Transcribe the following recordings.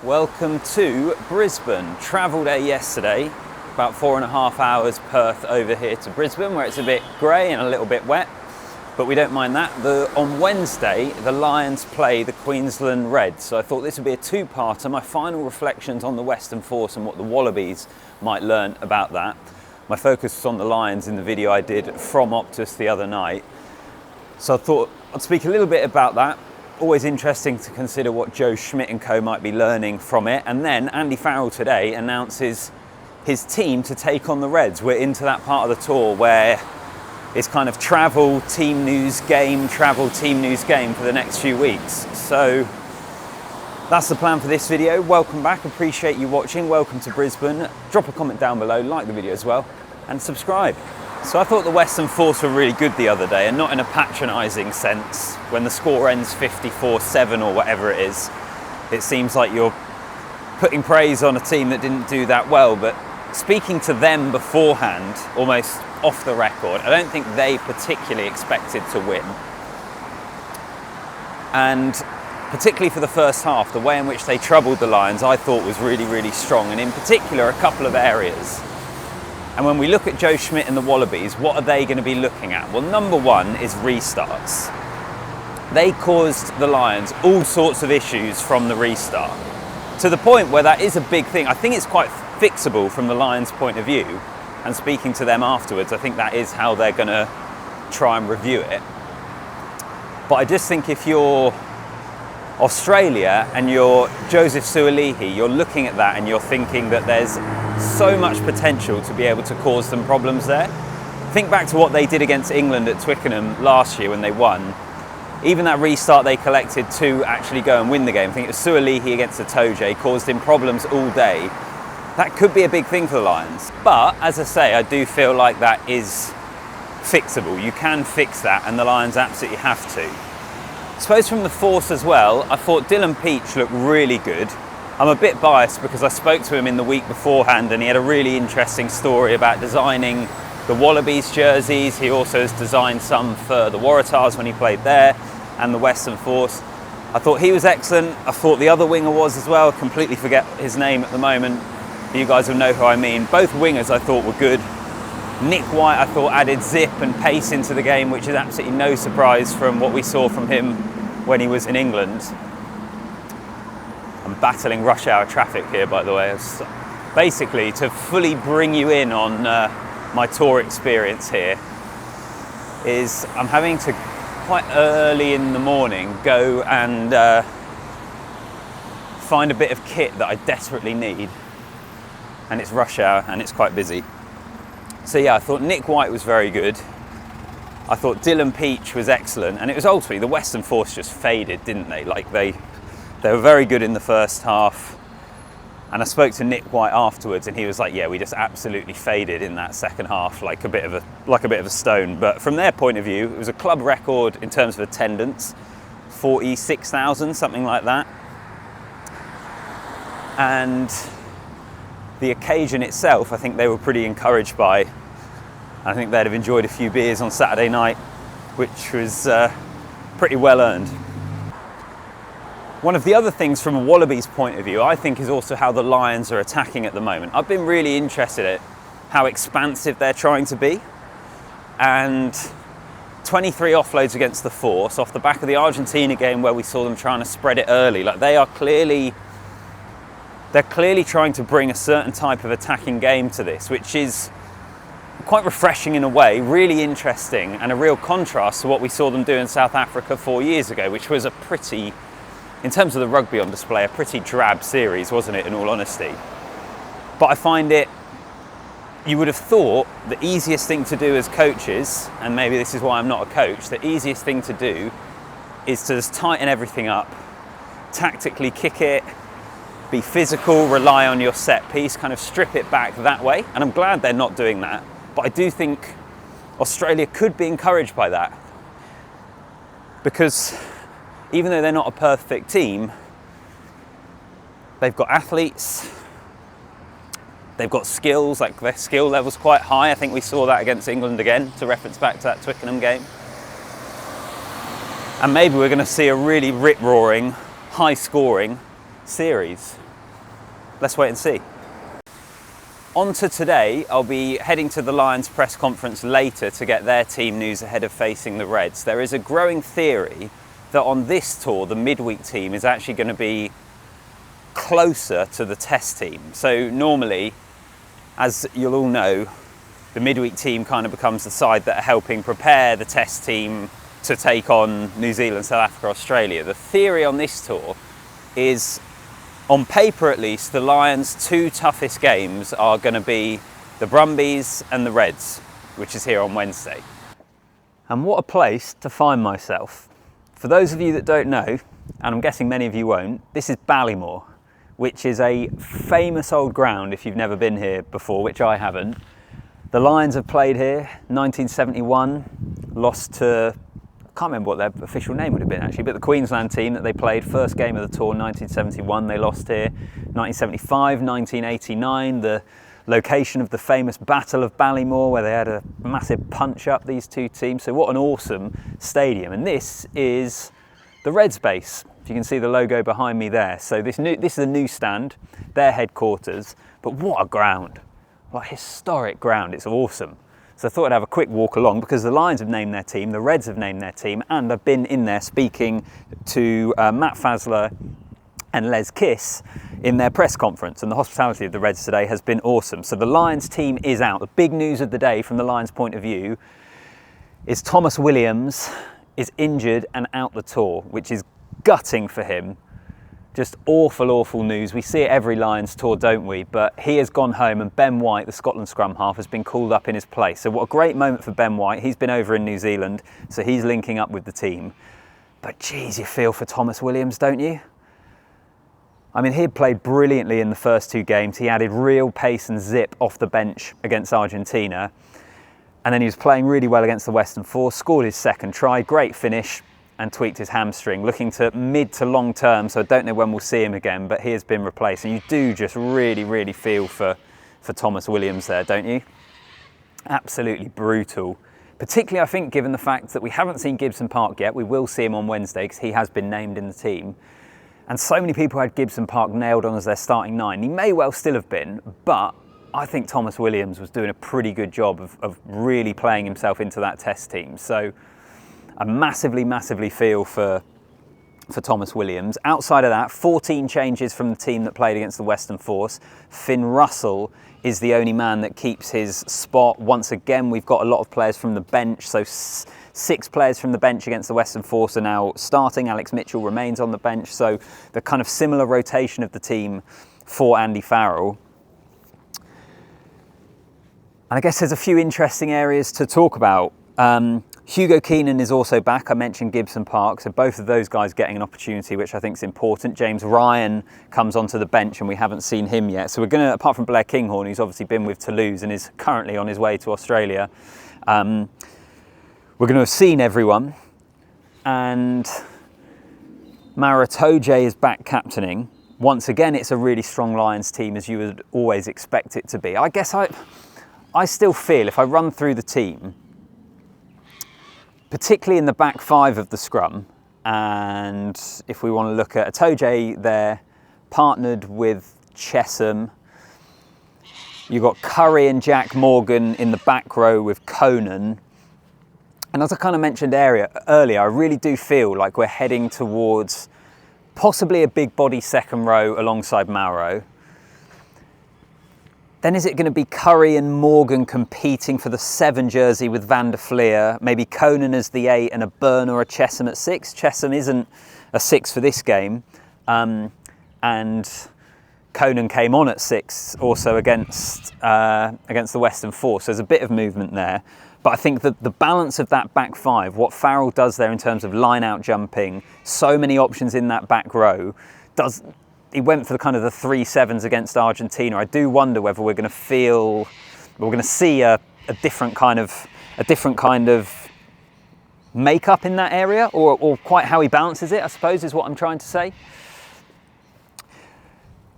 Welcome to Brisbane. Travelled there yesterday, about 4.5 hours Perth over here to Brisbane, where it's a bit grey and a little bit wet, but we don't mind that. On Wednesday, the Lions play the Queensland Reds, so I thought this would be a two-parter, my final reflections on the Western Force and what the Wallabies might learn about that. My focus was on the Lions in the video I did from Optus the other night, so I thought I'd speak a little bit about that. Always interesting to consider what Joe Schmidt and co might be learning from it. And then Andy Farrell today announces his team to take on the Reds. We're into that part of the tour where it's kind of travel, team news, game, travel, team news, game for the next few weeks. So that's the plan for this video. Welcome back, appreciate you watching. Welcome to Brisbane. Drop a comment down below, like the video as well, and subscribe. So I thought the Western Force were really good the other day, and not in a patronising sense. When the score ends 54-7 or whatever it is, it seems like you're putting praise on a team that didn't do that well. But speaking to them beforehand, almost off the record, I don't think they particularly expected to win. And particularly for the first half, the way in which they troubled the Lions, I thought was really, really strong. And in particular, a couple of areas. And when we look at Joe Schmidt and the Wallabies, what are they going to be looking at? Well, number one is restarts. They caused the Lions all sorts of issues from the restart, to the point where that is a big thing. I think it's quite fixable from the Lions' point of view. And speaking to them afterwards, I think that is how they're going to try and review it. But I just think if you're Australia and you're Joseph Suaalii, you're looking at that and you're thinking that there's so much potential to be able to cause them problems there. Think back to what they did against England at Twickenham last year when they won. Even that restart they collected to actually go and win the game. I think it was Suaalii against Itoje, caused him problems all day. That could be a big thing for the Lions. But as I say, I do feel like that is fixable. You can fix that, and the Lions absolutely have to. I suppose from the Force as well, I thought Dylan Peach looked really good. I'm a bit biased because I spoke to him in the week beforehand and he had a really interesting story about designing the Wallabies jerseys. He also has designed some for the Waratahs when he played there and the Western Force. I thought he was excellent. I thought the other winger was as well. Completely forget his name at the moment. You guys will know who I mean. Both wingers I thought were good. Nick White I thought added zip and pace into the game, which is absolutely no surprise from what we saw from him when he was in England. I'm battling rush hour traffic here, by the way. Basically, to fully bring you in on my tour experience here, is I'm having to, quite early in the morning, go and find a bit of kit that I desperately need. And it's rush hour and it's quite busy. So yeah, I thought Nick White was very good. I thought Dylan Peach was excellent, and it was ultimately the Western Force just faded, didn't they? Like they were very good in the first half, and I spoke to Nick White afterwards, and he was like, "Yeah, we just absolutely faded in that second half, like a bit of a stone." But from their point of view, it was a club record in terms of attendance, 46,000, something like that, and the occasion itself, I think they were pretty encouraged by. I think they'd have enjoyed a few beers on Saturday night, which was pretty well earned. One of the other things from a Wallabies point of view, I think, is also how the Lions are attacking at the moment. I've been really interested in how expansive they're trying to be. And 23 offloads against the Force off the back of the Argentina game where we saw them trying to spread it early. Like they're clearly trying to bring a certain type of attacking game to this, which is quite refreshing in a way, really interesting, and a real contrast to what we saw them do in South Africa 4 years ago, which was a pretty, in terms of the rugby on display, a pretty drab series, wasn't it, in all honesty? But I find it, you would have thought the easiest thing to do as coaches, and maybe this is why I'm not a coach, the easiest thing to do is to just tighten everything up, tactically kick it, be physical, rely on your set piece, kind of strip it back that way. And I'm glad they're not doing that. But I do think Australia could be encouraged by that. Because even though they're not a perfect team, they've got athletes, they've got skills, like their skill level's quite high. I think we saw that against England again, to reference back to that Twickenham game. And maybe we're going to see a really rip-roaring, high-scoring series. let's wait and see. On to today, I'll be heading to the Lions press conference later to get their team news ahead of facing the Reds. There is a growing theory that on this tour, the midweek team is actually going to be closer to the test team. So normally, as you'll all know, the midweek team kind of becomes the side that are helping prepare the test team to take on New Zealand, South Africa, Australia. The theory on this tour is, on paper at least, the Lions' two toughest games are going to be the Brumbies and the Reds, which is here on Wednesday. And what a place to find myself. For those of you that don't know, and I'm guessing many of you won't, this is Ballymore, which is a famous old ground if you've never been here before, which I haven't. The Lions have played here, 1971, lost to, I can't remember what their official name would have been actually, but the Queensland team that they played, first game of the tour, 1971, they lost here. 1975, 1989, the location of the famous Battle of Ballymore, where they had a massive punch up, these two teams. So what an awesome stadium. And this is the Reds base. If you can see the logo behind me there. So this is a new stand, their headquarters, but what a ground. What a historic ground, it's awesome. So I thought I'd have a quick walk along because the Lions have named their team, the Reds have named their team, and I've been in there speaking to Matt Fazler and Les Kiss in their press conference, and the hospitality of the Reds today has been awesome. So the Lions team is out. The big news of the day from the Lions point of view is Tomos Williams is injured and out the tour, which is gutting for him. Just awful, awful news. We see it every Lions tour, don't we? But he has gone home, and Ben White, the Scotland scrum half, has been called up in his place. So what a great moment for Ben White. He's been over in New Zealand, so he's linking up with the team. But geez, you feel for Tomos Williams, don't you? I mean, he had played brilliantly in the first two games. He added real pace and zip off the bench against Argentina. And then he was playing really well against the Western Force, scored his second try, great finish, and tweaked his hamstring, looking to mid to long term, so I don't know when we'll see him again, but he has been replaced. And you do just really, really feel for Tomos Williams there, don't you? Absolutely brutal. Particularly, I think, given the fact that we haven't seen Gibson Park yet. We will see him on Wednesday because he has been named in the team. And so many people had Gibson Park nailed on as their starting nine. He may well still have been, but I think Tomos Williams was doing a pretty good job of really playing himself into that test team. So I massively, massively feel for Tomos Williams. Outside of that, 14 changes from the team that played against the Western Force. Finn Russell is the only man that keeps his spot. Once again, we've got a lot of players from the bench. So 6 players from the bench against the Western Force are now starting. Alex Mitchell remains on the bench. So the kind of similar rotation of the team for Andy Farrell. And I guess there's a few interesting areas to talk about. Hugo Keenan is also back. I mentioned Gibson Park, so both of those guys getting an opportunity, which I think is important. James Ryan comes onto the bench and we haven't seen him yet. So we're going to, apart from Blair Kinghorn, who's obviously been with Toulouse and is currently on his way to Australia, we're going to have seen everyone. And Mara Toje is back captaining. Once again, it's a really strong Lions team, as you would always expect it to be. I guess I still feel, if I run through the team, particularly in the back 5 of the scrum, and if we want to look at Atoje there, partnered with Chesham. You've got Curry and Jack Morgan in the back row with Conan. And as I kind of mentioned earlier, I really do feel like we're heading towards possibly a big body second row alongside Mauro. Then is it going to be Curry and Morgan competing for the 7 jersey with Van der Fleer? Maybe Conan as the 8 and a Byrne or a Chesham at 6. Chesham isn't a 6 for this game. And Conan came on at 6 also against the Western Force. So there's a bit of movement there. But I think that the balance of that back 5, what Farrell does there in terms of line out jumping, so many options in that back row, he went for the kind of the 3 7s against Argentina. I do wonder whether we're going to see a different kind of makeup in that area, or quite how he balances it, I suppose, is what I'm trying to say.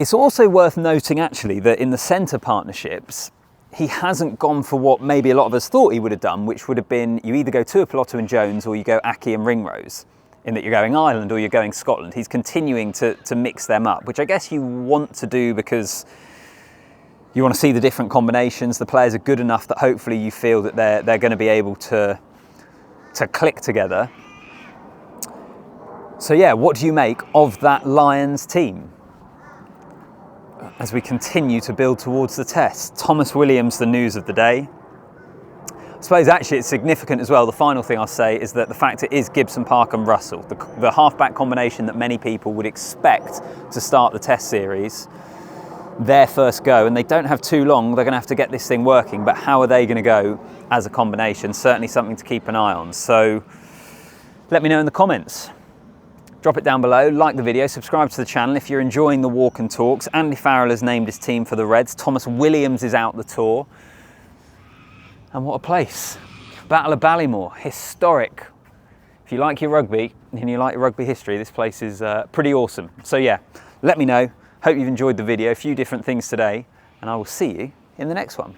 It's also worth noting, actually, that in the centre partnerships, he hasn't gone for what maybe a lot of us thought he would have done, which would have been you either go Tuipulotu and Jones or you go Aki and Ringrose. in that you're going Ireland or you're going Scotland. He's continuing to mix them up, which I guess you want to do because you want to see the different combinations. The players are good enough that hopefully you feel that they're going to be able to click together. So yeah, what do you make of that Lions team as we continue to build towards the test? Tomos Williams, the news of the day. I suppose actually it's significant as well. The final thing I'll say is that the fact it is Gibson, Park and Russell, the halfback combination that many people would expect to start the test series, their first go, and they don't have too long. They're going to have to get this thing working, but how are they going to go as a combination? Certainly something to keep an eye on. So let me know in the comments. Drop it down below, like the video, subscribe to the channel if you're enjoying the walk and talks. Andy Farrell has named his team for the Reds. Tomos Williams is out the tour. And what a place. Battle of Ballymore, historic. If you like your rugby and you like your rugby history, this place is pretty awesome. So yeah, let me know. Hope you've enjoyed the video, a few different things today, and I will see you in the next one.